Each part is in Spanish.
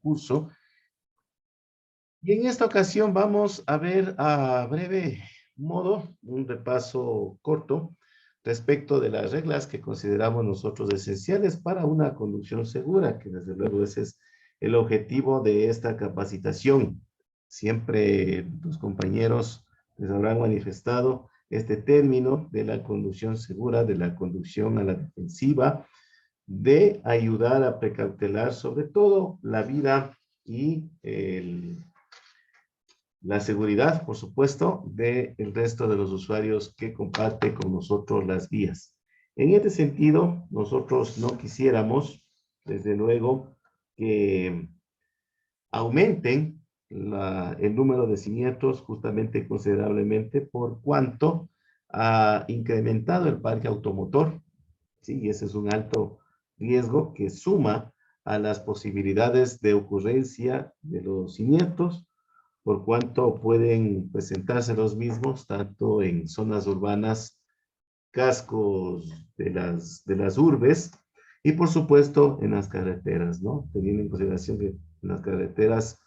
curso. Y en esta ocasión vamos a ver a breve modo un repaso corto respecto de las reglas que consideramos nosotros esenciales para una conducción segura, que desde luego ese es el objetivo de esta capacitación. Siempre los compañeros les habrán manifestado este término de la conducción segura, de la conducción a la defensiva, de ayudar a precautelar sobre todo la vida y la seguridad, por supuesto, del resto de los usuarios que comparte con nosotros las vías. En este sentido, nosotros no quisiéramos, desde luego, que aumenten el número de siniestros justamente considerablemente por cuanto ha incrementado el parque automotor, ¿sí? Y ese es un alto riesgo que suma a las posibilidades de ocurrencia de los siniestros, por cuanto pueden presentarse los mismos tanto en zonas urbanas, cascos de las urbes y por supuesto en las carreteras, ¿no? Teniendo en consideración que en las carreteras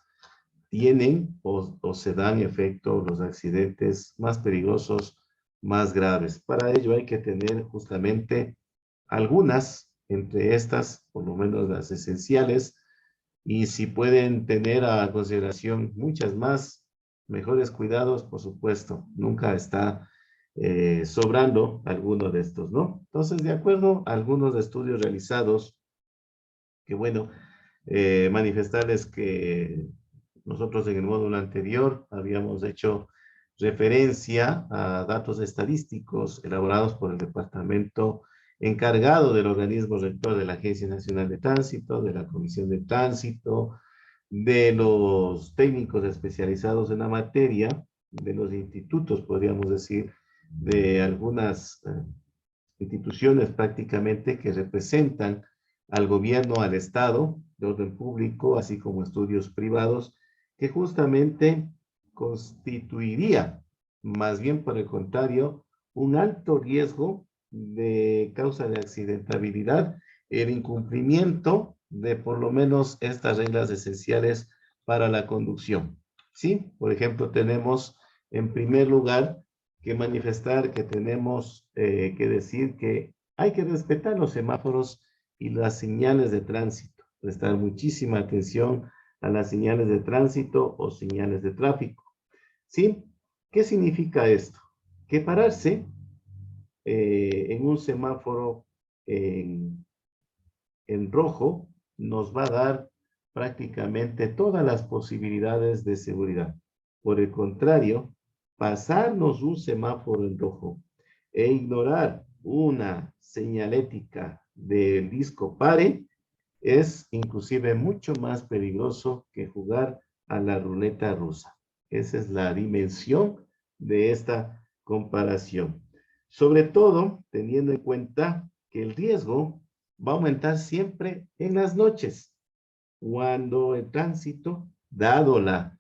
tienen o se dan efecto los accidentes más peligrosos, más graves. Para ello hay que tener justamente algunas entre estas, por lo menos las esenciales, y si pueden tener a consideración muchas más, mejores cuidados, por supuesto, nunca está sobrando alguno de estos, ¿no? Entonces, de acuerdo a algunos estudios realizados, que bueno, manifestarles que nosotros en el módulo anterior habíamos hecho referencia a datos estadísticos elaborados por el departamento encargado del organismo rector de la Agencia Nacional de Tránsito, de la Comisión de Tránsito, de los técnicos especializados en la materia, de los institutos, podríamos decir, de algunas instituciones prácticamente que representan al gobierno, al Estado, de orden público, así como estudios privados, que justamente constituiría, más bien por el contrario, un alto riesgo de causa de accidentabilidad, el incumplimiento de por lo menos estas reglas esenciales para la conducción. ¿Sí? Por ejemplo, tenemos en primer lugar que manifestar, que tenemos que decir que hay que respetar los semáforos y las señales de tránsito, prestar muchísima atención a las señales de tránsito o señales de tráfico. ¿Sí? ¿Qué significa esto? Que pararse en un semáforo en rojo nos va a dar prácticamente todas las posibilidades de seguridad. Por el contrario, pasarnos un semáforo en rojo e ignorar una señalética del disco pare es inclusive mucho más peligroso que jugar a la ruleta rusa. Esa es la dimensión de esta comparación. Sobre todo, teniendo en cuenta que el riesgo va a aumentar siempre en las noches, cuando el tránsito, dado la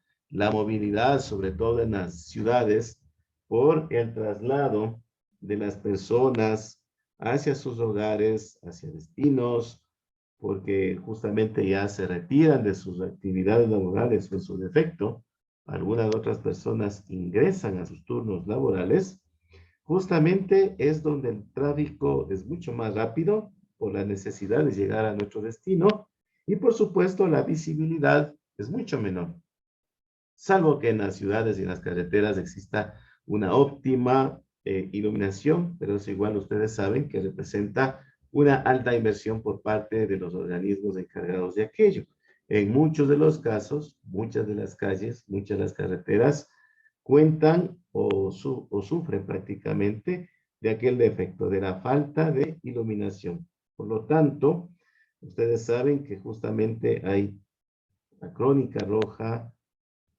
movilidad, sobre todo en las ciudades, por el traslado de las personas hacia sus hogares, hacia destinos, porque justamente ya se retiran de sus actividades laborales o en su defecto, algunas otras personas ingresan a sus turnos laborales, justamente es donde el tráfico es mucho más rápido por la necesidad de llegar a nuestro destino y por supuesto la visibilidad es mucho menor, salvo que en las ciudades y en las carreteras exista una óptima iluminación, pero eso igual ustedes saben que representa una alta inversión por parte de los organismos encargados de aquello. En muchos de los casos, muchas de las calles, muchas de las carreteras cuentan o sufren prácticamente de aquel defecto, de la falta de iluminación. Por lo tanto, ustedes saben que justamente hay la crónica roja,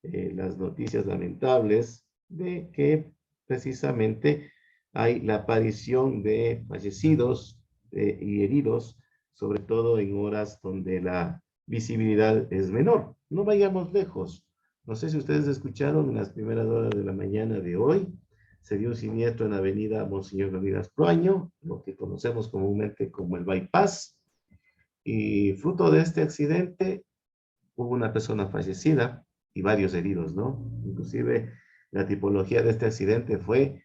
las noticias lamentables de que precisamente hay la aparición de fallecidos y heridos, sobre todo en horas donde la visibilidad es menor. No vayamos lejos. No sé si ustedes escucharon en las primeras horas de la mañana de hoy, se dio un siniestro en la avenida Monseñor Leonidas Proaño, lo que conocemos comúnmente como el bypass, y fruto de este accidente hubo una persona fallecida y varios heridos, ¿no? Inclusive la tipología de este accidente fue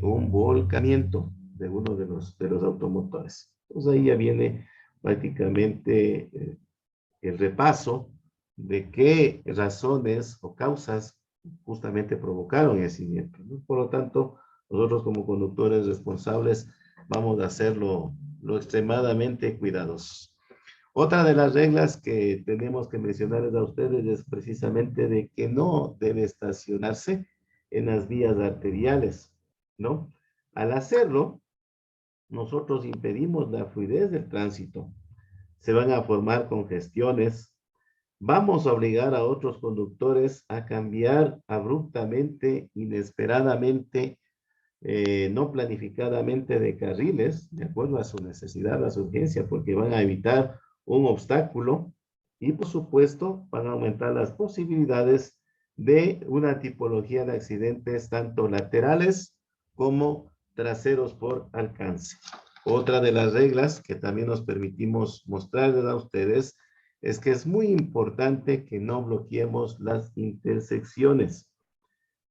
un volcamiento de uno de los automotores. Entonces ahí ya viene prácticamente el repaso de qué razones o causas justamente provocaron el siniestro, ¿no? Por lo tanto, nosotros como conductores responsables vamos a hacerlo lo extremadamente cuidadosos. Otra de las reglas que tenemos que mencionarles a ustedes es precisamente de que no debe estacionarse en las vías arteriales, ¿no? Al hacerlo, nosotros impedimos la fluidez del tránsito. Se van a formar congestiones. Vamos a obligar a otros conductores a cambiar abruptamente, inesperadamente, no planificadamente de carriles, de acuerdo a su necesidad, a su urgencia, porque van a evitar un obstáculo y, por supuesto, van a aumentar las posibilidades de una tipología de accidentes tanto laterales como traseros por alcance. Otra de las reglas que también nos permitimos mostrarles a ustedes es que es muy importante que no bloqueemos las intersecciones.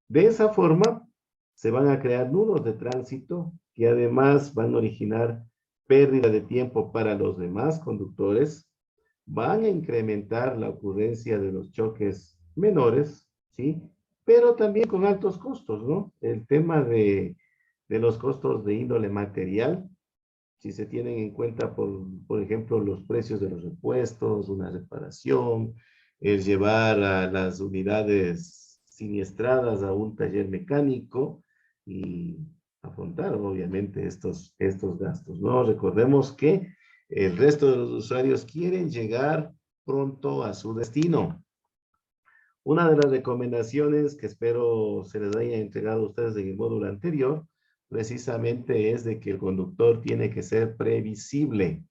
De esa forma, se van a crear nudos de tránsito que además van a originar pérdida de tiempo para los demás conductores, van a incrementar la ocurrencia de los choques menores, ¿sí? Pero también con altos costos, ¿no? El tema de los costos de índole material, si se tienen en cuenta, por ejemplo, los precios de los repuestos, una reparación, el llevar a las unidades siniestradas a un taller mecánico y afrontar, obviamente, estos gastos, ¿no? Recordemos que el resto de los usuarios quieren llegar pronto a su destino. Una de las recomendaciones que espero se les haya entregado a ustedes en el módulo anterior, precisamente es de que el conductor tiene que ser previsible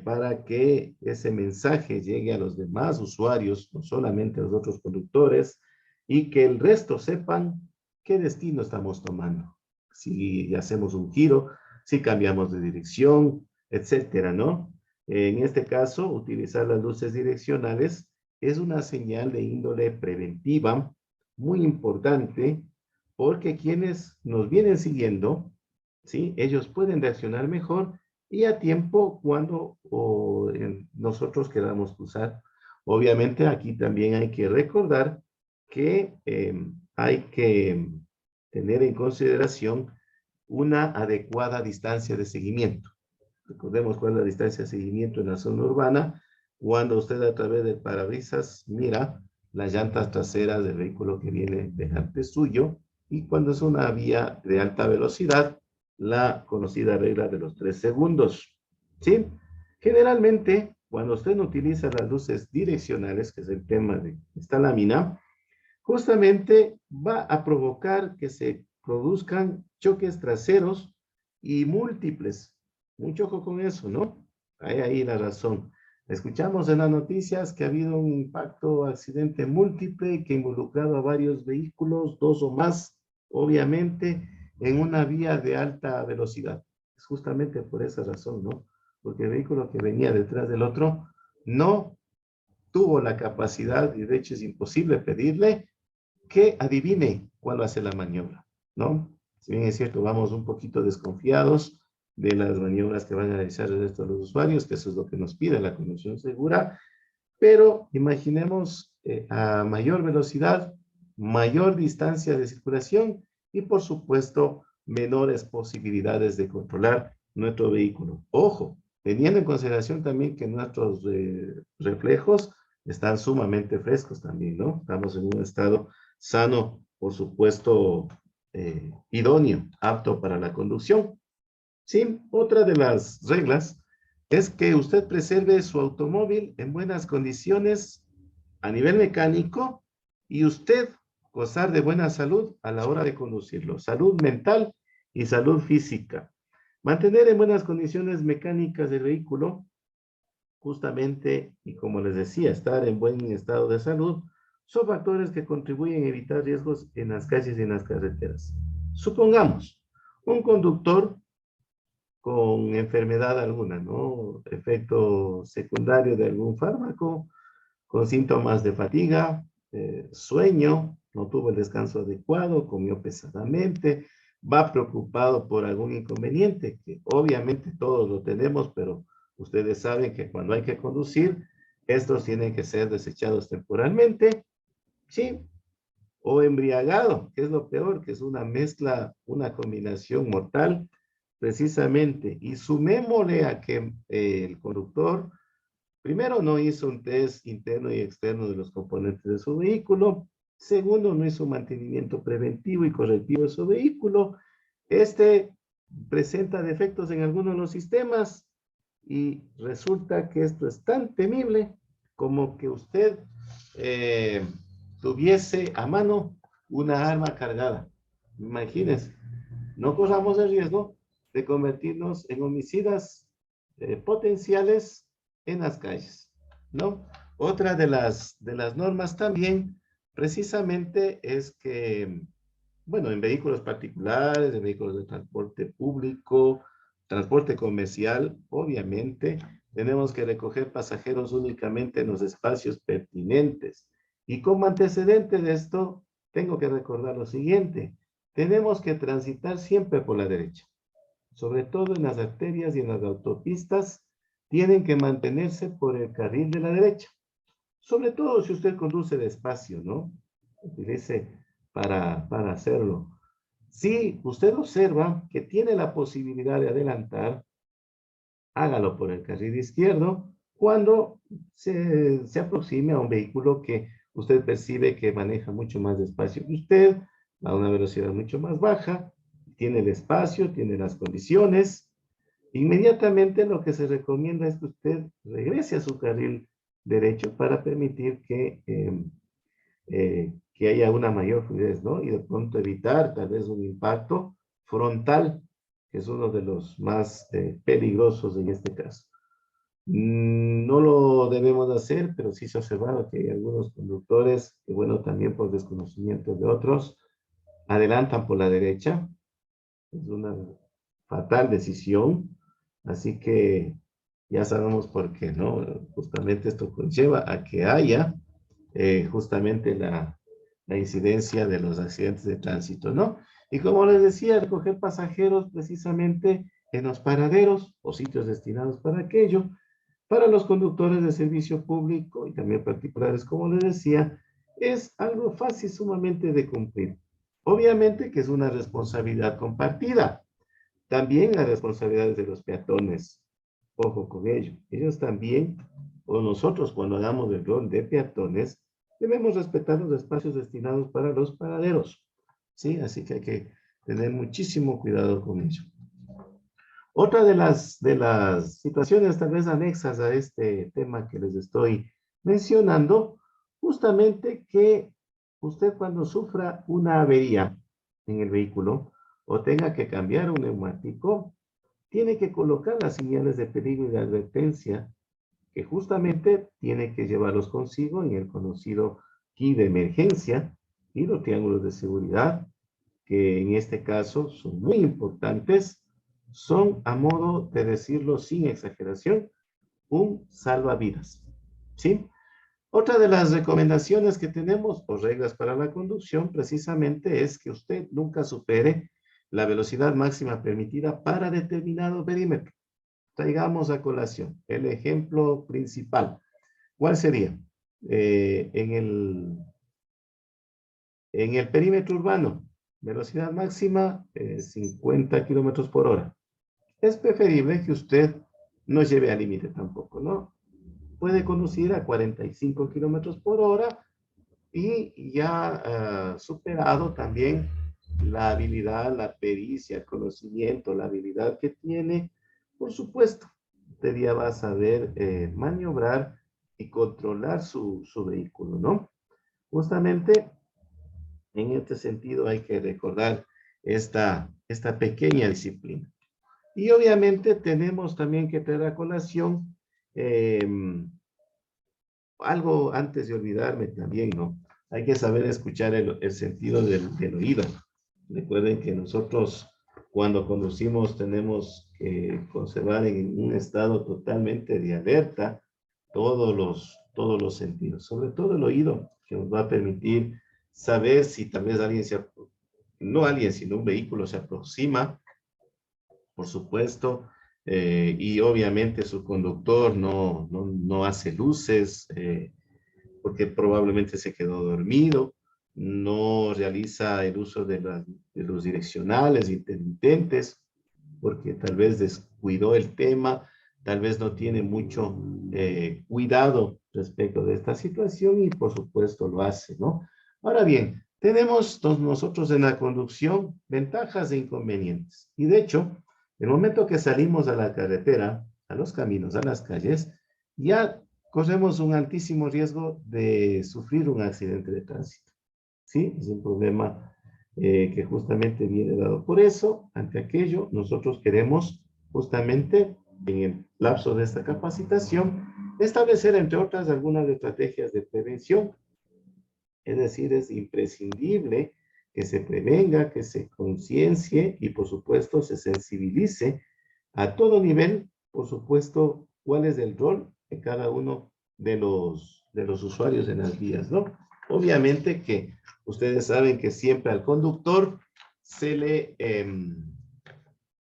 para que ese mensaje llegue a los demás usuarios, no solamente a los otros conductores, y que el resto sepan qué destino estamos tomando. Si hacemos un giro, si cambiamos de dirección, etcétera, ¿no? En este caso, utilizar las luces direccionales es una señal de índole preventiva muy importante porque quienes nos vienen siguiendo, ¿sí? Ellos pueden reaccionar mejor y a tiempo cuando nosotros queramos cruzar. Obviamente aquí también hay que recordar que hay que tener en consideración una adecuada distancia de seguimiento. Recordemos cuál es la distancia de seguimiento en la zona urbana, cuando usted a través del parabrisas mira las llantas traseras del vehículo que viene delante suyo, y cuando es una vía de alta velocidad, la conocida regla de los 3 segundos. ¿Sí? Generalmente, cuando usted no utiliza las luces direccionales, que es el tema de esta lámina, justamente va a provocar que se produzcan choques traseros y múltiples. Mucho ojo con eso, ¿no? Hay ahí la razón. Escuchamos en las noticias que ha habido un impacto, accidente múltiple que ha involucrado a varios vehículos, 2 o más, obviamente, en una vía de alta velocidad. Es justamente por esa razón, ¿no? Porque el vehículo que venía detrás del otro no tuvo la capacidad, y de hecho es imposible pedirle, que adivine cuál va a ser la maniobra, ¿no? Si bien es cierto, vamos un poquito desconfiados de las maniobras que van a realizar el resto de los usuarios, que eso es lo que nos pide la conducción segura, pero imaginemos a mayor velocidad, mayor distancia de circulación y, por supuesto, menores posibilidades de controlar nuestro vehículo. Ojo, teniendo en consideración también que nuestros reflejos están sumamente frescos también, ¿no? Estamos en un estado sano, por supuesto, idóneo, apto para la conducción. Sí, otra de las reglas es que usted preserve su automóvil en buenas condiciones a nivel mecánico y usted gozar de buena salud a la hora de conducirlo. Salud mental y salud física. Mantener en buenas condiciones mecánicas el vehículo, justamente, y como les decía, estar en buen estado de salud, son factores que contribuyen a evitar riesgos en las calles y en las carreteras. Supongamos, un conductor con enfermedad alguna, ¿no? Efecto secundario de algún fármaco, con síntomas de fatiga, sueño, no tuvo el descanso adecuado, comió pesadamente, va preocupado por algún inconveniente, que obviamente todos lo tenemos, pero ustedes saben que cuando hay que conducir, estos tienen que ser desechados temporalmente, ¿sí? O embriagado, que es lo peor, que es una mezcla, una combinación mortal, precisamente. Y sumémosle a que el conductor, primero, no hizo un test interno y externo de los componentes de su vehículo. Segundo, no hizo un mantenimiento preventivo y correctivo de su vehículo. Este presenta defectos en algunos de los sistemas y resulta que esto es tan temible como que usted eh, tuviese a mano una arma cargada. Imagínense, no corramos el riesgo de convertirnos en homicidas potenciales en las calles, ¿no? Otra de las normas también, precisamente, es que, bueno, en vehículos particulares, en vehículos de transporte público, transporte comercial, obviamente, tenemos que recoger pasajeros únicamente en los espacios pertinentes. Y como antecedente de esto, tengo que recordar lo siguiente. Tenemos que transitar siempre por la derecha. Sobre todo en las arterias y en las autopistas, tienen que mantenerse por el carril de la derecha. Sobre todo si usted conduce despacio, ¿no? Utilice para hacerlo. Si usted observa que tiene la posibilidad de adelantar, hágalo por el carril izquierdo cuando se aproxime a un vehículo que usted percibe que maneja mucho más despacio que usted, a una velocidad mucho más baja, tiene el espacio, tiene las condiciones. Inmediatamente lo que se recomienda es que usted regrese a su carril derecho para permitir que haya una mayor fluidez, ¿no? Y de pronto evitar tal vez un impacto frontal, que es uno de los más peligrosos en este caso. No lo debemos hacer, pero sí se ha observado que hay algunos conductores, que bueno, también por desconocimiento de otros, adelantan por la derecha. Es una fatal decisión, así que ya sabemos por qué, ¿no? Justamente esto conlleva a que haya justamente la incidencia de los accidentes de tránsito, ¿no? Y como les decía, recoger pasajeros precisamente en los paraderos o sitios destinados para aquello, para los conductores de servicio público y también particulares, como les decía, es algo fácil sumamente de cumplir. Obviamente que es una responsabilidad compartida. También las responsabilidades de los peatones. Ojo con ello. Ellos también, o nosotros cuando hagamos el rol de peatones, debemos respetar los espacios destinados para los paraderos. ¿Sí? Así que hay que tener muchísimo cuidado con ello. Otra de las situaciones tal vez anexas a este tema que les estoy mencionando, justamente que usted cuando sufra una avería en el vehículo o tenga que cambiar un neumático, tiene que colocar las señales de peligro y de advertencia que justamente tiene que llevarlos consigo en el conocido key de emergencia y los triángulos de seguridad, que en este caso son muy importantes, son, a modo de decirlo sin exageración, un salvavidas. ¿Sí? Otra de las recomendaciones que tenemos o reglas para la conducción precisamente es que usted nunca supere la velocidad máxima permitida para determinado perímetro. Traigamos a colación el ejemplo principal. ¿Cuál sería? En el perímetro urbano, velocidad máxima 50 kilómetros por hora. Es preferible que usted no lleve al límite tampoco, ¿no? Puede conducir a 45 kilómetros por hora y ya superado también la habilidad, la pericia, el conocimiento, la habilidad que tiene, por supuesto, usted ya va a saber maniobrar y controlar su vehículo, ¿no? Justamente en este sentido hay que recordar esta pequeña disciplina. Y obviamente tenemos también que traer a colación eh, algo antes de olvidarme también, ¿no? Hay que saber escuchar el sentido del oído. Recuerden que nosotros cuando conducimos tenemos que conservar en un estado totalmente de alerta todos los sentidos, sobre todo el oído, que nos va a permitir saber si tal vez alguien no alguien, sino un vehículo se aproxima, por supuesto, y obviamente su conductor no hace luces, porque probablemente se quedó dormido, no realiza el uso de los direccionales intermitentes, porque tal vez descuidó el tema, tal vez no tiene mucho cuidado respecto de esta situación y por supuesto lo hace, ¿no? Ahora bien, tenemos nosotros en la conducción ventajas e inconvenientes. Y de hecho, el momento que salimos a la carretera, a los caminos, a las calles, ya corremos un altísimo riesgo de sufrir un accidente de tránsito. ¿Sí? Es un problema que justamente viene dado por eso. Ante aquello, nosotros queremos justamente, en el lapso de esta capacitación, establecer, entre otras, algunas estrategias de prevención. Es decir, es imprescindible que se prevenga, que se conciencie y, por supuesto, se sensibilice a todo nivel, por supuesto, cuál es el rol de cada uno de los usuarios en las vías, ¿no? Obviamente que ustedes saben que siempre al conductor se le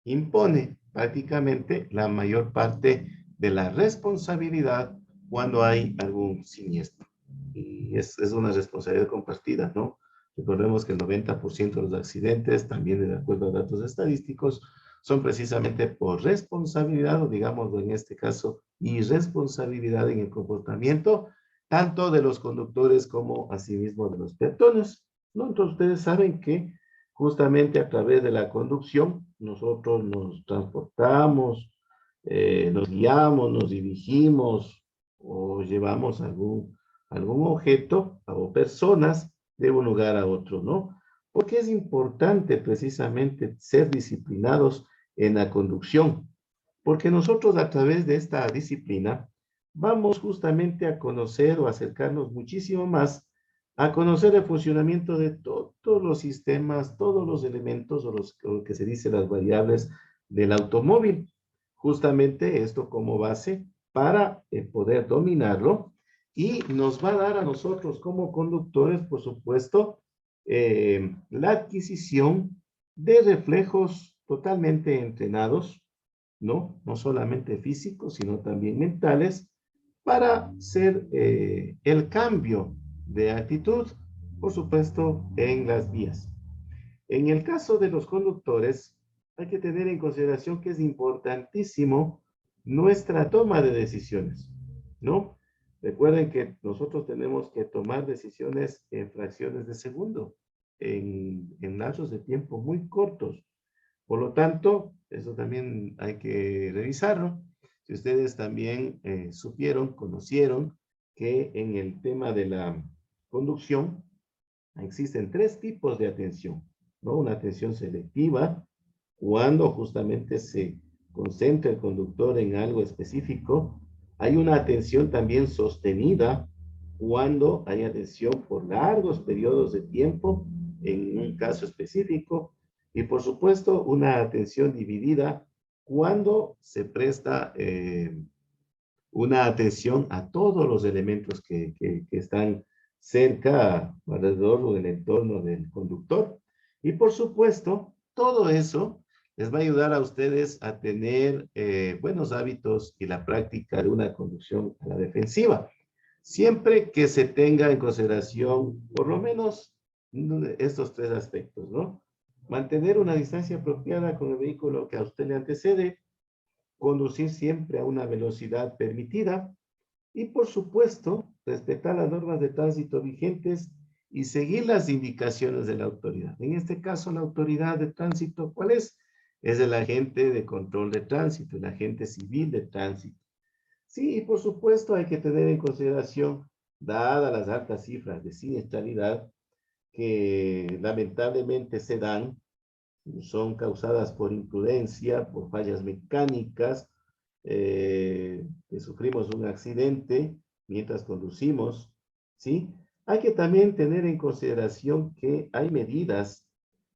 impone prácticamente la mayor parte de la responsabilidad cuando hay algún siniestro. Y es una responsabilidad compartida, ¿no? Recordemos que el 90% de los accidentes, también de acuerdo a datos estadísticos, son precisamente por responsabilidad, o digamos en este caso, irresponsabilidad en el comportamiento, tanto de los conductores como asimismo de los peatones, ¿no? Entonces ustedes saben que justamente a través de la conducción nosotros nos transportamos, nos guiamos, nos dirigimos o llevamos algún objeto o personas de un lugar a otro, ¿no? Porque es importante precisamente ser disciplinados en la conducción, porque nosotros a través de esta disciplina vamos justamente a conocer o acercarnos muchísimo más a conocer el funcionamiento de todos los sistemas, todos los elementos o lo que se dice las variables del automóvil. Justamente esto como base para poder dominarlo y nos va a dar a nosotros como conductores, por supuesto, la adquisición de reflejos totalmente entrenados, ¿no? No solamente físicos, sino también mentales, para hacer el cambio de actitud, por supuesto, en las vías. En el caso de los conductores, hay que tener en consideración que es importantísimo nuestra toma de decisiones, ¿no? Recuerden que nosotros tenemos que tomar decisiones en fracciones de segundo, en lapsos de tiempo muy cortos. Por lo tanto, eso también hay que revisarlo. Si ustedes también supieron, conocieron que en el tema de la conducción existen tres tipos de atención, ¿no? Una atención selectiva, cuando justamente se concentra el conductor en algo específico. Hay una atención también sostenida, cuando hay atención por largos periodos de tiempo, en un caso específico. Y por supuesto, una atención dividida, cuando se presta una atención a todos los elementos que están cerca, alrededor o del entorno del conductor. Y por supuesto, todo eso les va a ayudar a ustedes a tener buenos hábitos y la práctica de una conducción a la defensiva. Siempre que se tenga en consideración por lo menos estos tres aspectos, ¿no? Mantener una distancia apropiada con el vehículo que a usted le antecede, conducir siempre a una velocidad permitida y, por supuesto, respetar las normas de tránsito vigentes y seguir las indicaciones de la autoridad. En este caso, la autoridad de tránsito, ¿cuál es? Es el agente de control de tránsito, el agente civil de tránsito. Sí, y por supuesto hay que tener en consideración, dadas las altas cifras de siniestralidad que lamentablemente se dan, son causadas por imprudencia, por fallas mecánicas, que sufrimos un accidente mientras conducimos, ¿sí? Hay que también tener en consideración que hay medidas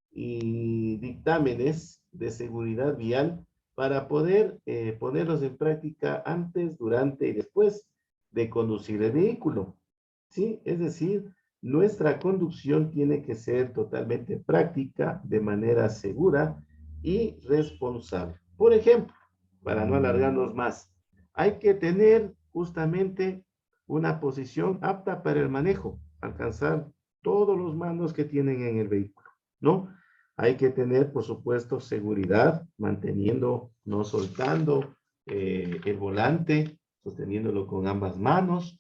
y dictámenes de seguridad vial para poder ponerlos en práctica antes, durante y después de conducir el vehículo, ¿sí? Es decir, nuestra conducción tiene que ser totalmente práctica, de manera segura y responsable. Por ejemplo, para no alargarnos más, hay que tener justamente una posición apta para el manejo, alcanzar todos los mandos que tienen en el vehículo, ¿no? Hay que tener, por supuesto, seguridad, manteniendo, no soltando el volante, sosteniéndolo con ambas manos.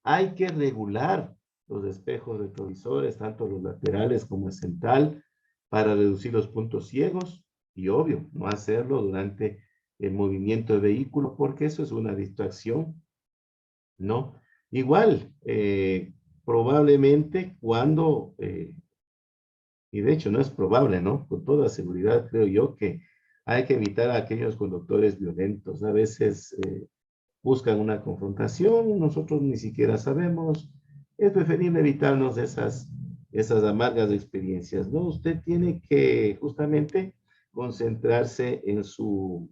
Hay que regular los espejos retrovisores, tanto los laterales como el central, para reducir los puntos ciegos y, obvio, no hacerlo durante el movimiento de vehículo, porque eso es una distracción, ¿no? Igual, probablemente cuando y de hecho no es probable, ¿no? Con toda seguridad creo yo que hay que evitar a aquellos conductores violentos. A veces buscan una confrontación, nosotros ni siquiera sabemos. Es preferible evitarnos esas amargas experiencias, ¿no? Usted tiene que justamente concentrarse en su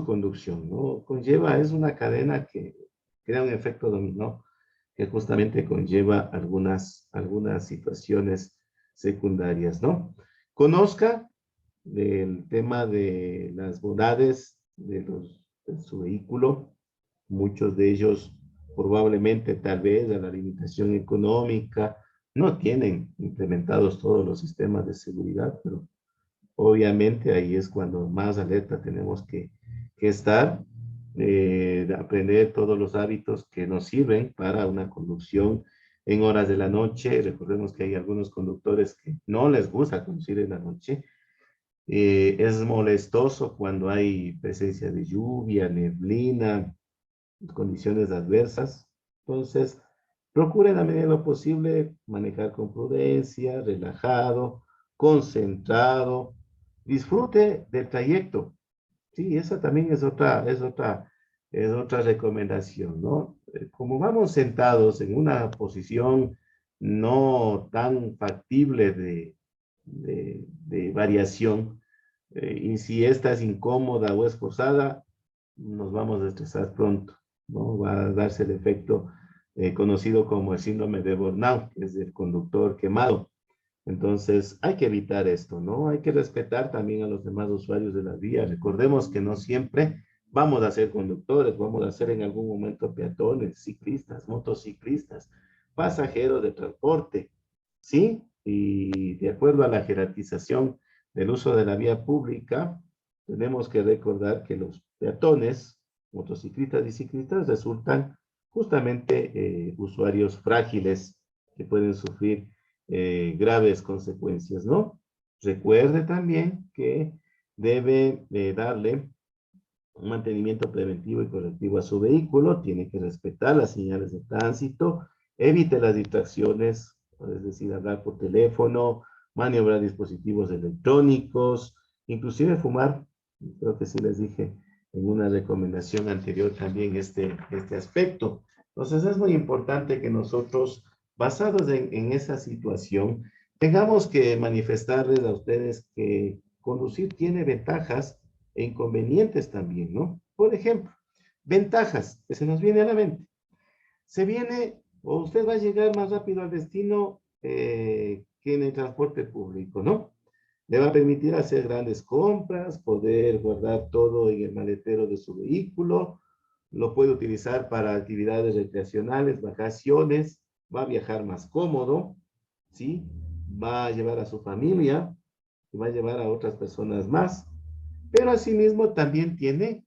conducción, ¿no? Conlleva, es una cadena que crea un efecto dominó que justamente conlleva algunas situaciones secundarias, ¿no? Conozca el tema de las bondades de su vehículo, muchos de ellos probablemente tal vez a la limitación económica no tienen implementados todos los sistemas de seguridad, pero obviamente ahí es cuando más alerta tenemos que estar, aprender todos los hábitos que nos sirven para una conducción en horas de la noche. Recordemos que hay algunos conductores que no les gusta conducir en la noche. Es molestoso cuando hay presencia de lluvia, neblina, condiciones adversas. Entonces, procuren a medida de lo posible manejar con prudencia, relajado, concentrado, disfrute del trayecto. Sí, esa también es otra recomendación, ¿no? Como vamos sentados en una posición no tan factible de variación, y si esta es incómoda o es forzada, nos vamos a estresar pronto, ¿no? Va a darse el efecto conocido como el síndrome de burnout, que es el conductor quemado. Entonces, hay que evitar esto, ¿no? Hay que respetar también a los demás usuarios de las vías. Recordemos que no siempre vamos a ser conductores, vamos a ser en algún momento peatones, ciclistas, motociclistas, pasajeros de transporte, ¿sí? Y de acuerdo a la jerarquización del uso de la vía pública, tenemos que recordar que los peatones, motociclistas y ciclistas resultan justamente usuarios frágiles que pueden sufrir graves consecuencias, ¿no? Recuerde también que debe darle un mantenimiento preventivo y correctivo a su vehículo, tiene que respetar las señales de tránsito, evite las distracciones, es decir, hablar por teléfono, maniobrar dispositivos electrónicos, inclusive fumar. Creo que sí les dije en una recomendación anterior también este aspecto. Entonces es muy importante que nosotros, basados en esa situación, tengamos que manifestarles a ustedes que conducir tiene ventajas e inconvenientes también, ¿no? Por ejemplo, ventajas que se nos viene a la mente. Se viene, o usted va a llegar más rápido al destino que en el transporte público, ¿no? Le va a permitir hacer grandes compras, poder guardar todo en el maletero de su vehículo, lo puede utilizar para actividades recreacionales, vacaciones, va a viajar más cómodo, ¿sí? Va a llevar a su familia y va a llevar a otras personas más, pero asimismo también tiene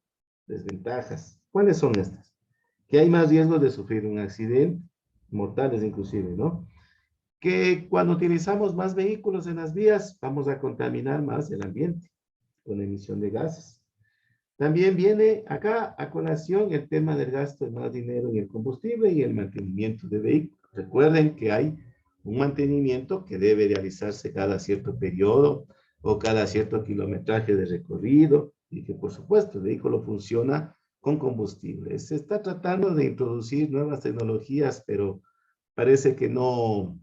desventajas. ¿Cuáles son estas? Que hay más riesgo de sufrir un accidente, mortales inclusive, ¿no? Que cuando utilizamos más vehículos en las vías, vamos a contaminar más el ambiente con emisión de gases. También viene acá a colación el tema del gasto de más dinero en el combustible y el mantenimiento de vehículos. Recuerden que hay un mantenimiento que debe realizarse cada cierto periodo o cada cierto kilometraje de recorrido y que por supuesto el vehículo funciona con combustible. Se está tratando de introducir nuevas tecnologías, pero parece que no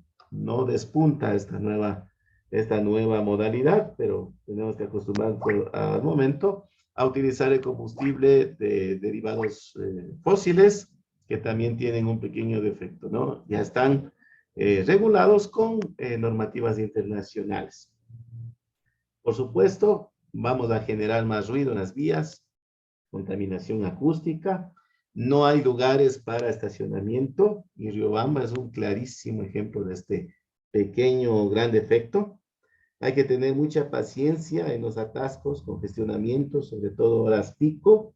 despunta esta nueva modalidad, pero tenemos que acostumbrarnos al momento a utilizar el combustible de derivados fósiles que también tienen un pequeño defecto, ¿no? Ya están regulados con normativas internacionales. Por supuesto, vamos a generar más ruido en las vías, contaminación acústica, no hay lugares para estacionamiento y Riobamba es un clarísimo ejemplo de este pequeño o gran defecto. Hay que tener mucha paciencia en los atascos, congestionamientos, sobre todo horas pico,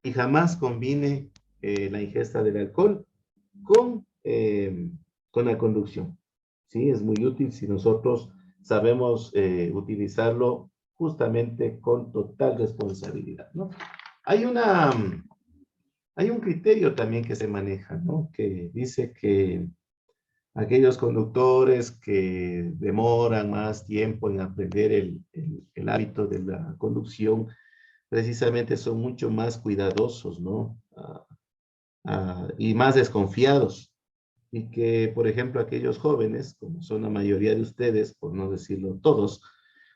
y jamás combine la ingesta del alcohol con, eh, con la conducción. ¿Sí? Es muy útil si nosotros sabemos utilizarlo justamente con total responsabilidad, ¿no? Hay una, hay un criterio también que se maneja, ¿no? Que dice que aquellos conductores que demoran más tiempo en aprender el hábito de la conducción, precisamente son mucho más cuidadosos, ¿no? Y más desconfiados. Y que, por ejemplo, aquellos jóvenes, como son la mayoría de ustedes, por no decirlo todos,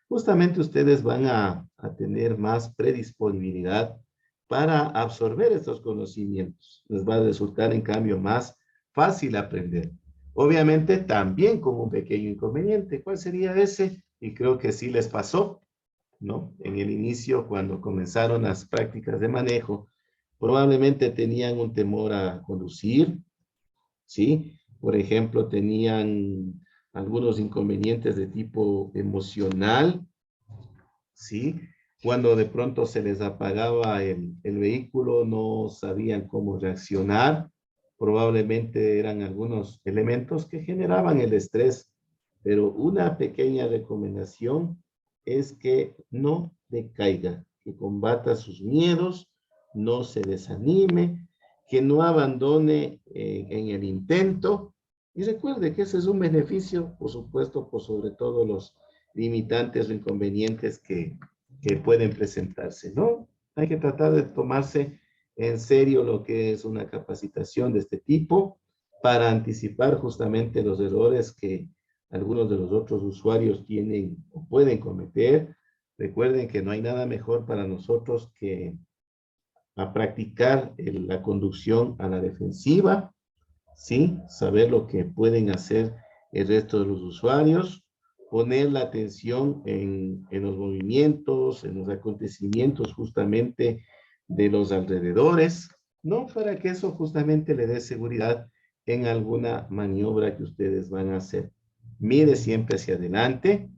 justamente ustedes van a tener más predisponibilidad para absorber estos conocimientos. Les va a resultar, en cambio, más fácil aprender. Obviamente, también con un pequeño inconveniente. ¿Cuál sería ese? Y creo que sí les pasó, ¿no? En el inicio, cuando comenzaron las prácticas de manejo, probablemente tenían un temor a conducir, ¿sí? Por ejemplo, tenían algunos inconvenientes de tipo emocional, ¿sí? Cuando de pronto se les apagaba el vehículo, no sabían cómo reaccionar. Probablemente eran algunos elementos que generaban el estrés, pero una pequeña recomendación es que no decaiga, que combata sus miedos, no se desanime, que no abandone en el intento. Y recuerde que ese es un beneficio, por supuesto, por sobre todo los limitantes o inconvenientes que pueden presentarse, ¿no? Hay que tratar de tomarse en serio lo que es una capacitación de este tipo para anticipar justamente los errores que algunos de los otros usuarios tienen o pueden cometer. Recuerden que no hay nada mejor para nosotros que a practicar la conducción a la defensiva, ¿sí? Saber lo que pueden hacer el resto de los usuarios, poner la atención en los movimientos, en los acontecimientos justamente de los alrededores, ¿no? Para que eso justamente le dé seguridad en alguna maniobra que ustedes van a hacer. Mire siempre hacia adelante,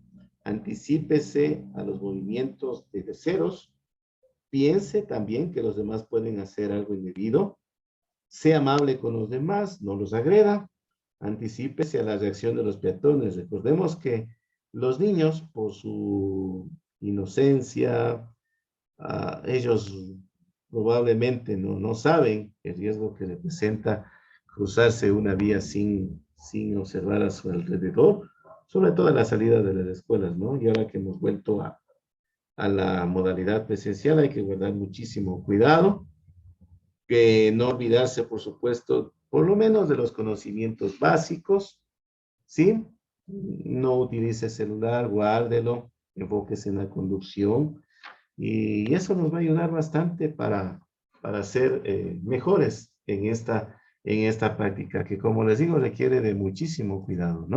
anticípese a los movimientos de terceros, piense también que los demás pueden hacer algo indebido, sea amable con los demás, no los agreda, anticípese a la reacción de los peatones. Recordemos que los niños, por su inocencia, ellos probablemente no saben el riesgo que representa cruzarse una vía sin observar a su alrededor, sobre todo en la salida de las escuelas, ¿no? Y ahora que hemos vuelto a la modalidad presencial, hay que guardar muchísimo cuidado, que no olvidarse, por supuesto, por lo menos de los conocimientos básicos, ¿sí? No utilice celular, guárdelo, enfóquese en la conducción y eso nos va a ayudar bastante para ser mejores en esta práctica que, como les digo, requiere de muchísimo cuidado, ¿no?